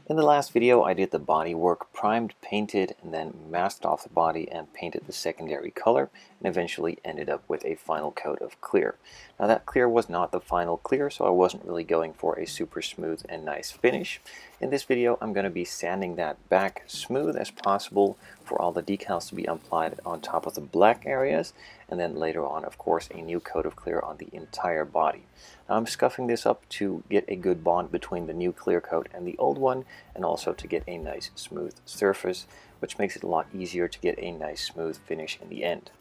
In the last video, I did the body work, primed, painted, and then masked off the body and painted the secondary color, and eventually ended up with a final coat of clear. Now that clear was not the final clear, so I wasn't really going for a super smooth and nice finish. In this video, I'm going to be sanding that back smooth as possible for all the decals to be applied on top of the black areas, and then later on, of course, a new coat of clear on the entire body. Now I'm scuffing this up to get a good bond between the new clear coat and the old one, and also to get a nice smooth surface, which makes it a lot easier to get a nice smooth finish in the end.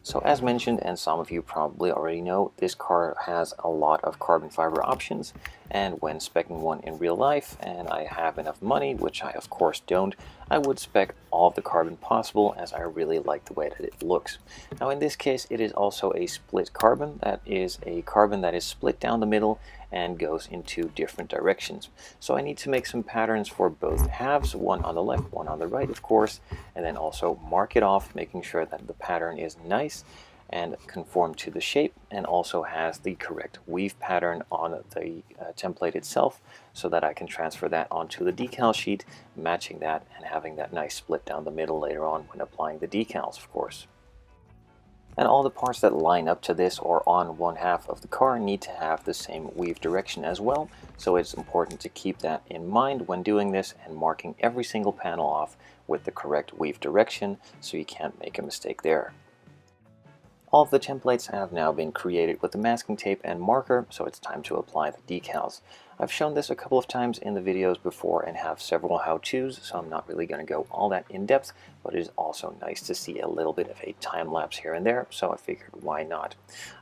So as mentioned, and some of you probably already know, this car has a lot of carbon fiber options, and when speccing one in real life, and I have enough money, which I of course don't, I would spec all of the carbon possible, as I really like the way that it looks. Now in this case, it is also a split carbon. That is a carbon that is split down the middle and goes in two different directions. So I need to make some patterns for both halves, one on the left, one on the right, of course, and then also mark it off, making sure that the pattern is nice and conform to the shape, and also has the correct weave pattern on the template itself, so that I can transfer that onto the decal sheet, matching that and having that nice split down the middle later on when applying the decals, of course. And all the parts that line up to this or on one half of the car need to have the same weave direction as well, so it's important to keep that in mind when doing this and marking every single panel off with the correct weave direction, so you can't make a mistake there. All of the templates have now been created with the masking tape and marker, so it's time to apply the decals. I've shown this a couple of times in the videos before and have several how-tos, so I'm not really going to go all that in depth, but it is also nice to see a little bit of a time lapse here and there, so I figured why not.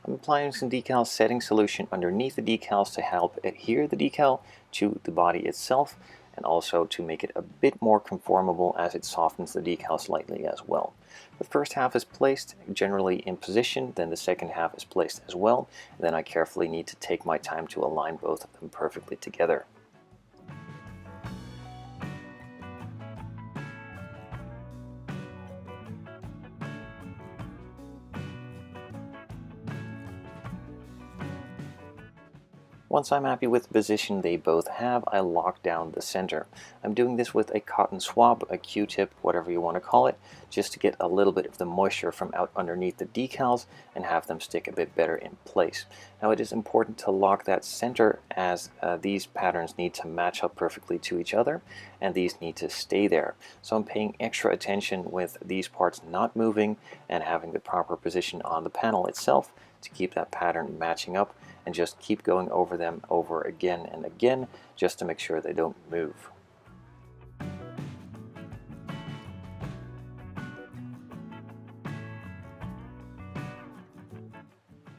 I'm applying some decal setting solution underneath the decals to help adhere the decal to the body itself, and also to make it a bit more conformable as it softens the decal slightly as well. The first half is placed generally in position, then the second half is placed as well, and then I carefully need to take my time to align both of them perfectly together. Once I'm happy with the position they both have, I lock down the center. I'm doing this with a cotton swab, a Q-tip, whatever you want to call it, just to get a little bit of the moisture from out underneath the decals and have them stick a bit better in place. Now it is important to lock that center, as these patterns need to match up perfectly to each other, and these need to stay there. So I'm paying extra attention with these parts not moving and having the proper position on the panel itself to keep that pattern matching up, and just keep going over them over again and again just to make sure they don't move.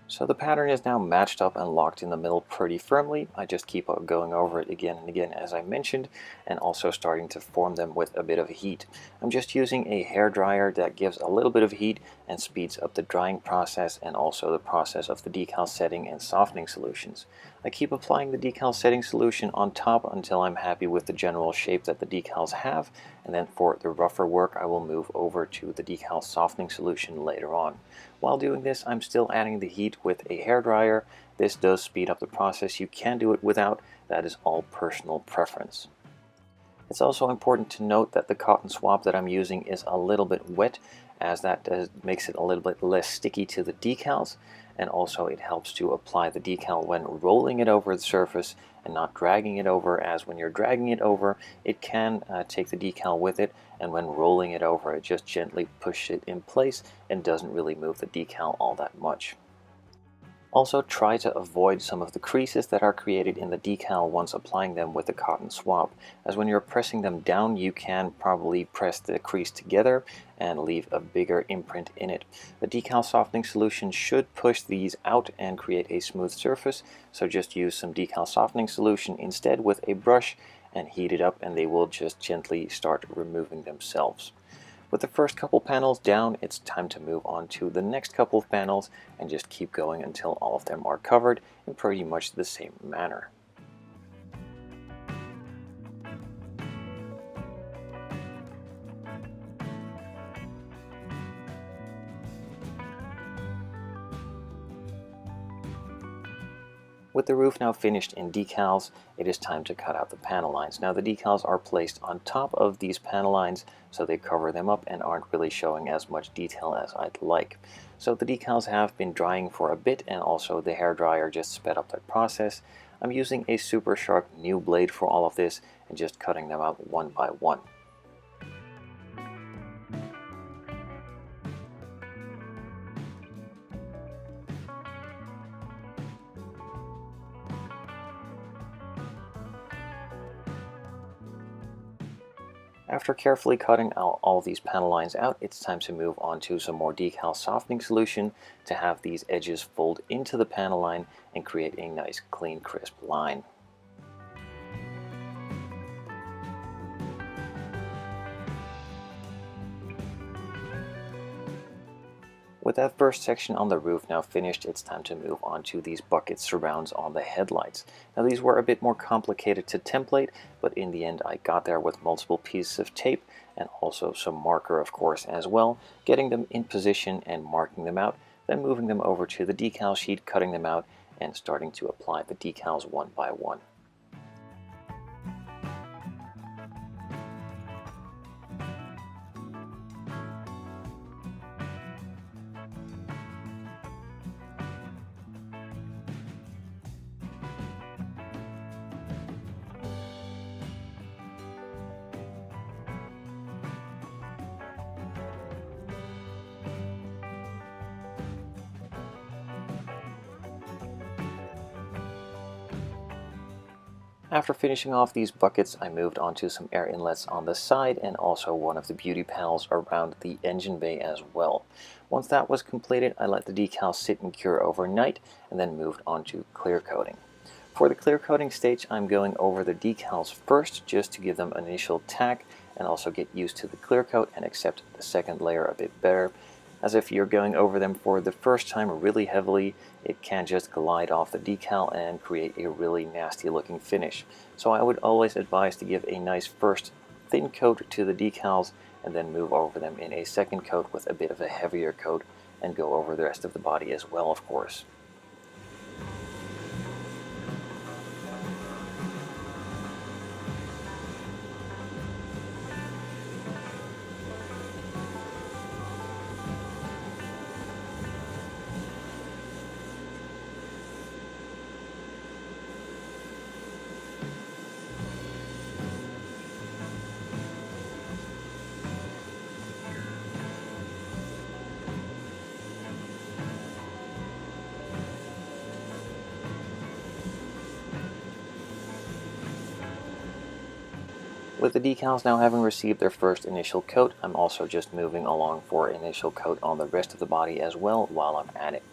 So the pattern is now matched up and locked in the middle pretty firmly. I just keep going over it again and again, as I mentioned, and also starting to form them with a bit of heat. I'm just using a hair dryer that gives a little bit of heat and speeds up the drying process, and also the process of the decal setting and softening solutions. I keep applying the decal setting solution on top until I'm happy with the general shape that the decals have, and then for the rougher work I will move over to the decal softening solution later on. While doing this, I'm still adding the heat with a hair dryer. This does speed up the process. You can do it without. That is all personal preference. It's also important to note that the cotton swab that I'm using is a little bit wet, as that makes it a little bit less sticky to the decals, and also it helps to apply the decal when rolling it over the surface and not dragging it over, as when you're dragging it over it can take the decal with it, and when rolling it over it just gently pushes it in place and doesn't really move the decal all that much. Also try to avoid some of the creases that are created in the decal once applying them with the cotton swab, as when you're pressing them down you can probably press the crease together and leave a bigger imprint in it. The decal softening solution should push these out and create a smooth surface, so just use some decal softening solution instead with a brush and heat it up, and they will just gently start removing themselves. With the first couple panels down, it's time to move on to the next couple of panels and just keep going until all of them are covered in pretty much the same manner. With the roof now finished in decals, it is time to cut out the panel lines. Now the decals are placed on top of these panel lines, so they cover them up and aren't really showing as much detail as I'd like. So the decals have been drying for a bit, and also the hairdryer just sped up that process. I'm using a super sharp new blade for all of this and just cutting them out one by one. After carefully cutting out all these panel lines out, it's time to move on to some more decal softening solution to have these edges fold into the panel line and create a nice clean crisp line. With that first section on the roof now finished, it's time to move on to these bucket surrounds on the headlights. Now these were a bit more complicated to template, but in the end I got there with multiple pieces of tape and also some marker, of course, as well, getting them in position and marking them out, then moving them over to the decal sheet, cutting them out, and starting to apply the decals one by one. After finishing off these buckets, I moved on to some air inlets on the side and also one of the beauty panels around the engine bay as well. Once that was completed, I let the decals sit and cure overnight and then moved on to clear coating. For the clear coating stage, I'm going over the decals first just to give them an initial tack and also get used to the clear coat and accept the second layer a bit better. As if you're going over them for the first time really heavily, it can just glide off the decal and create a really nasty looking finish. So I would always advise to give a nice first thin coat to the decals and then move over them in a second coat with a bit of a heavier coat and go over the rest of the body as well, of course. With the decals now having received their first initial coat, I'm also just moving along for initial coat on the rest of the body as well while I'm at it.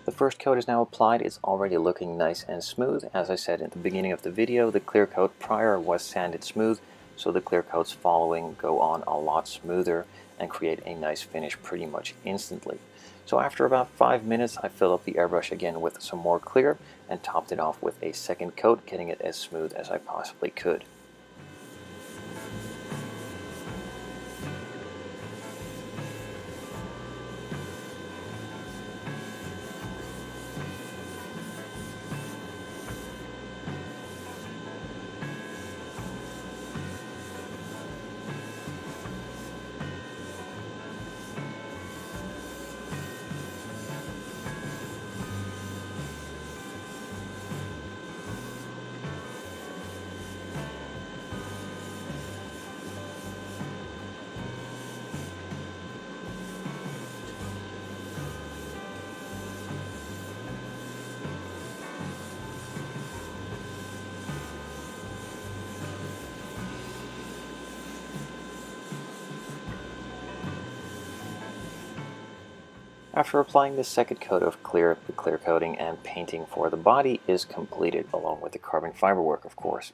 The first coat is now applied. It's already looking nice and smooth. As I said at the beginning of the video, the clear coat prior was sanded smooth, so the clear coats following go on a lot smoother and create a nice finish pretty much instantly. So after about 5 minutes, I filled up the airbrush again with some more clear and topped it off with a second coat, getting it as smooth as I possibly could. After applying the second coat of clear, the clear coating and painting for the body is completed, along with the carbon fiber work, of course.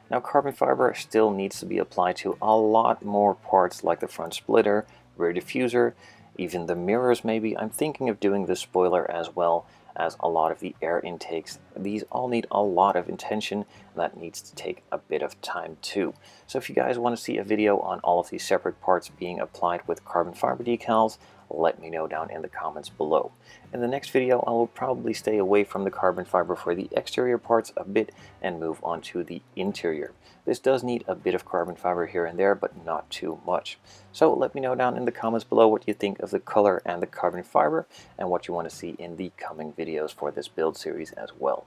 Now, carbon fiber still needs to be applied to a lot more parts like the front splitter, rear diffuser, even the mirrors maybe. I'm thinking of doing the spoiler as well as a lot of the air intakes. These all need a lot of attention, and that needs to take a bit of time too. So if you guys want to see a video on all of these separate parts being applied with carbon fiber decals, let me know down in the comments below. In the next video, I will probably stay away from the carbon fiber for the exterior parts a bit and move on to the interior. This does need a bit of carbon fiber here and there, but not too much. So let me know down in the comments below what you think of the color and the carbon fiber, and what you want to see in the coming videos for this build series as well.